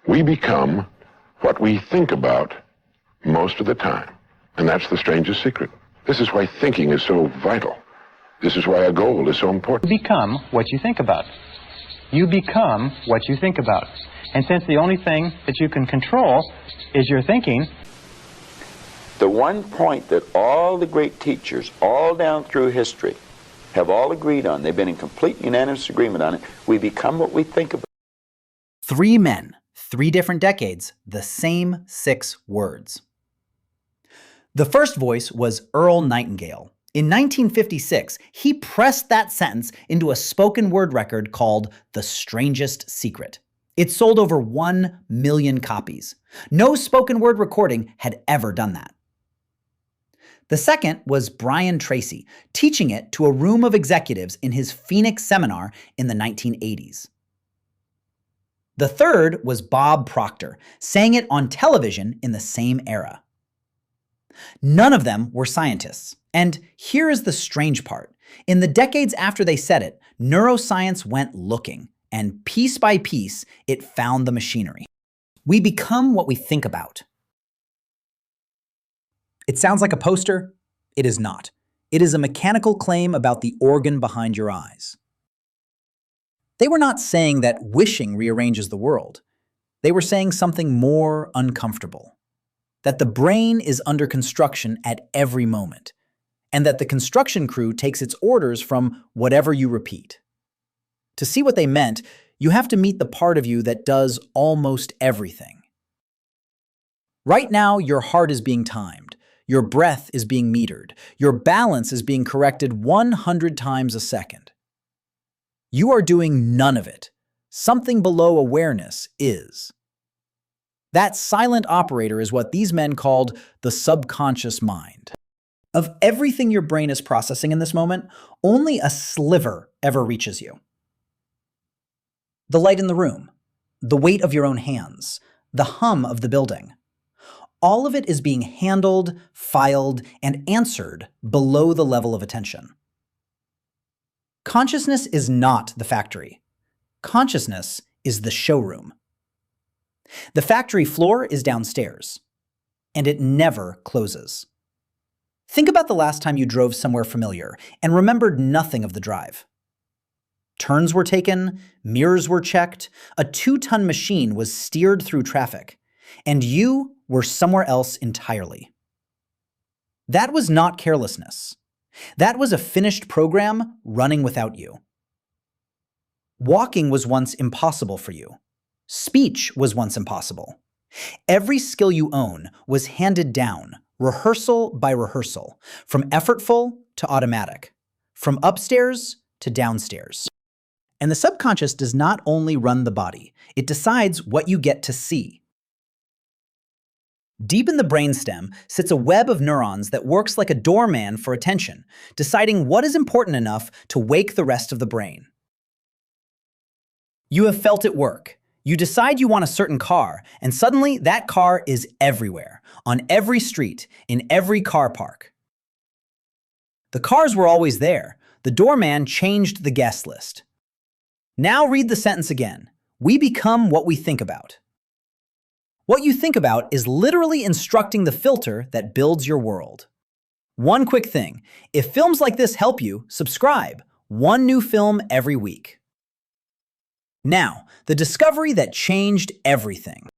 We become what we think about most of the time. And that's the strangest secret. This is why thinking is so vital. This is why a goal is so important. You become what you think about. You become what you think about. And since the only thing that you can control is your thinking, the one point that all the great teachers, all down through history, have all agreed on, they've been in complete unanimous agreement on it, we become what we think about. 3 men, 3 different decades, the same 6 words. The first voice was Earl Nightingale. In 1956, he pressed that sentence into a spoken word record called The Strangest Secret. It sold over 1 million copies. No spoken word recording had ever done that. The second was Brian Tracy, teaching it to a room of executives in his Phoenix seminar in the 1980s. The third was Bob Proctor, saying it on television in the same era. None of them were scientists. And here is the strange part. In the decades after they said it, neuroscience went looking, and piece by piece, it found the machinery. We become what we think about. It sounds like a poster. It is not. It is a mechanical claim about the organ behind your eyes. They were not saying that wishing rearranges the world. They were saying something more uncomfortable. That the brain is under construction at every moment, and that the construction crew takes its orders from whatever you repeat. To see what they meant, you have to meet the part of you that does almost everything. Right now, your heart is being timed, your breath is being metered, your balance is being corrected 100 times a second. You are doing none of it. Something below awareness is. That silent operator is what these men called the subconscious mind. Of everything your brain is processing in this moment, only a sliver ever reaches you. The light in the room, the weight of your own hands, the hum of the building. All of it is being handled, filed, and answered below the level of attention. Consciousness is not the factory. Consciousness is the showroom. The factory floor is downstairs, and it never closes. Think about the last time you drove somewhere familiar and remembered nothing of the drive. Turns were taken, mirrors were checked, a 2-ton machine was steered through traffic, and you were somewhere else entirely. That was not carelessness. That was a finished program running without you. Walking was once impossible for you. Speech was once impossible. Every skill you own was handed down, rehearsal by rehearsal, from effortful to automatic, from upstairs to downstairs. And the subconscious does not only run the body, it decides what you get to see. Deep in the brainstem sits a web of neurons that works like a doorman for attention, deciding what is important enough to wake the rest of the brain. You have felt it work. You decide you want a certain car, and suddenly that car is everywhere, on every street, in every car park. The cars were always there. The doorman changed the guest list. Now read the sentence again. We become what we think about. What you think about is literally instructing the filter that builds your world. One quick thing, if films like this help you, subscribe. 1 new film every week. Now, the discovery that changed everything.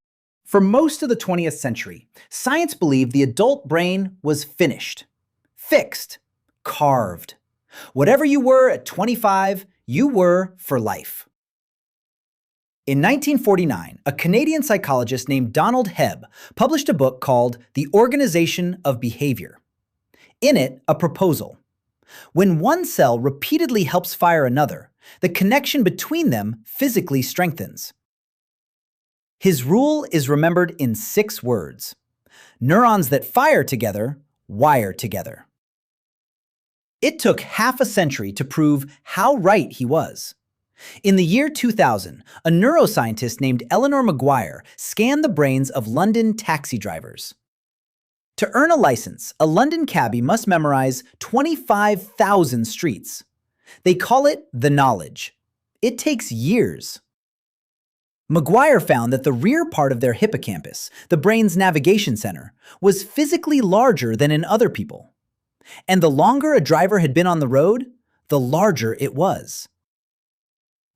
For most of the 20th century, science believed the adult brain was finished, fixed, carved. Whatever you were at 25, you were for life. In 1949, a Canadian psychologist named Donald Hebb published a book called The Organization of Behavior. In it, a proposal. When one cell repeatedly helps fire another, the connection between them physically strengthens. His rule is remembered in 6 words. Neurons that fire together, wire together. It took half a century to prove how right he was. In the year 2000, a neuroscientist named Eleanor Maguire scanned the brains of London taxi drivers. To earn a license, a London cabbie must memorize 25,000 streets. They call it the knowledge. It takes years. Maguire found that the rear part of their hippocampus, the brain's navigation center, was physically larger than in other people. And the longer a driver had been on the road, the larger it was.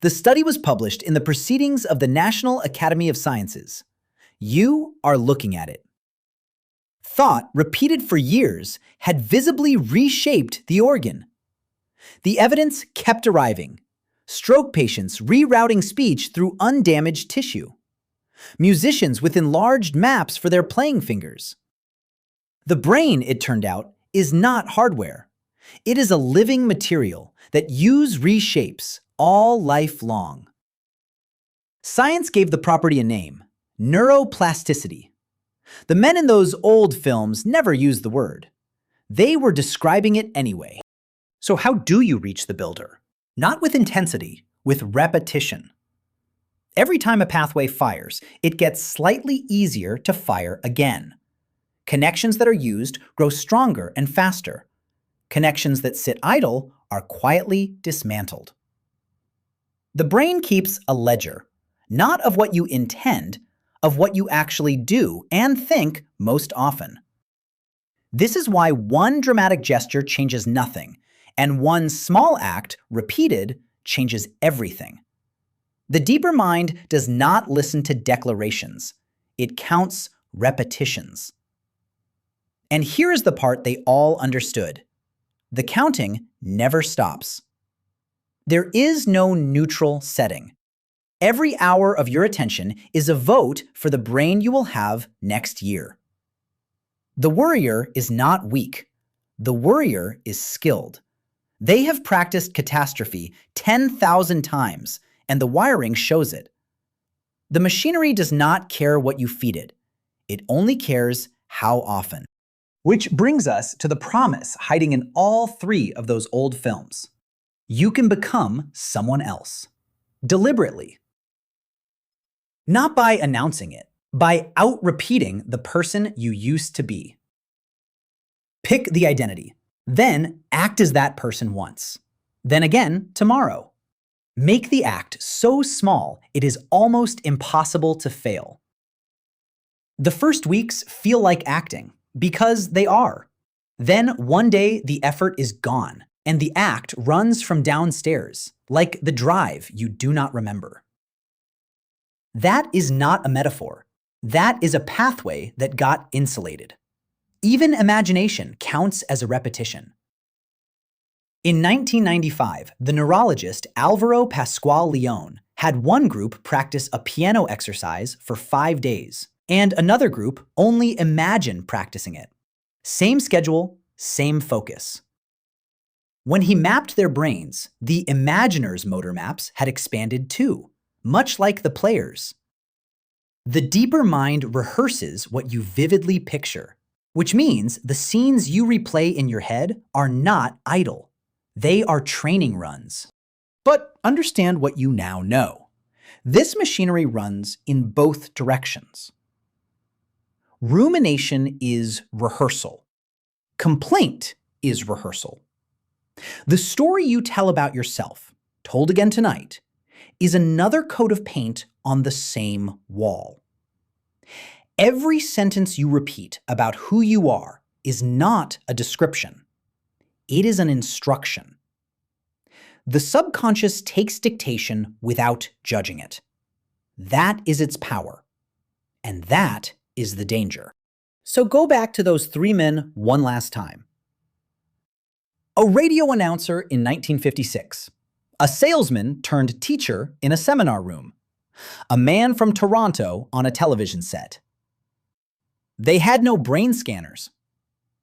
The study was published in the Proceedings of the National Academy of Sciences. You are looking at it. Thought, repeated for years, had visibly reshaped the organ. The evidence kept arriving. Stroke patients rerouting speech through undamaged tissue. Musicians with enlarged maps for their playing fingers. The brain, it turned out, is not hardware. It is a living material that reshapes all life long. Science gave the property a name, neuroplasticity. The men in those old films never used the word. They were describing it anyway. So how do you reach the builder? Not with intensity, with repetition. Every time a pathway fires, it gets slightly easier to fire again. Connections that are used grow stronger and faster. Connections that sit idle are quietly dismantled. The brain keeps a ledger, not of what you intend, of what you actually do and think most often. This is why one dramatic gesture changes nothing, and one small act, repeated, changes everything. The deeper mind does not listen to declarations. It counts repetitions. And here is the part they all understood. The counting never stops. There is no neutral setting. Every hour of your attention is a vote for the brain you will have next year. The worrier is not weak. The worrier is skilled. They have practiced catastrophe 10,000 times, and the wiring shows it. The machinery does not care what you feed it. It only cares how often. Which brings us to the promise hiding in all three of those old films. You can become someone else. Deliberately. Not by announcing it, by out-repeating the person you used to be. Pick the identity. Then act as that person once. Then again tomorrow. Make the act so small it is almost impossible to fail. The first weeks feel like acting, because they are. Then one day the effort is gone, and the act runs from downstairs, like the drive you do not remember. That is not a metaphor. That is a pathway that got insulated. Even imagination counts as a repetition. In 1995, the neurologist Alvaro Pascual-Leone had one group practice a piano exercise for 5 days, and another group only imagine practicing it. Same schedule, same focus. When he mapped their brains, the imaginer's motor maps had expanded too, much like the player's. The deeper mind rehearses what you vividly picture, which means the scenes you replay in your head are not idle. They are training runs. But understand what you now know. This machinery runs in both directions. Rumination is rehearsal. Complaint is rehearsal. The story you tell about yourself, told again tonight, is another coat of paint on the same wall. Every sentence you repeat about who you are is not a description. It is an instruction. The subconscious takes dictation without judging it. That is its power. And that is the danger. So go back to those three men one last time. A radio announcer in 1956. A salesman turned teacher in a seminar room. A man from Toronto on a television set. They had no brain scanners.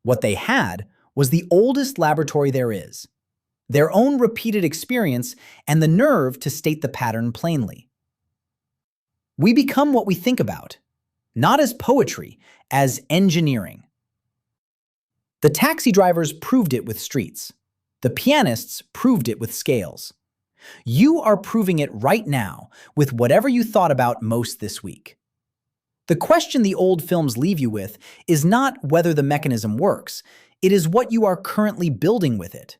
What they had was the oldest laboratory there is, their own repeated experience and the nerve to state the pattern plainly. We become what we think about, not as poetry, as engineering. The taxi drivers proved it with streets. The pianists proved it with scales. You are proving it right now with whatever you thought about most this week. The question the old films leave you with is not whether the mechanism works, it is what you are currently building with it.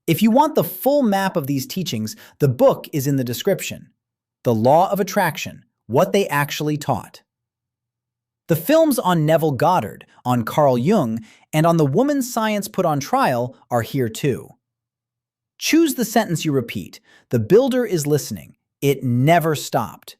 If you want the full map of these teachings, the book is in the description. The law of attraction, what they actually taught. The films on Neville Goddard, on Carl Jung, and on the woman's science put on trial are here too. Choose the sentence you repeat. The builder is listening. It never stopped.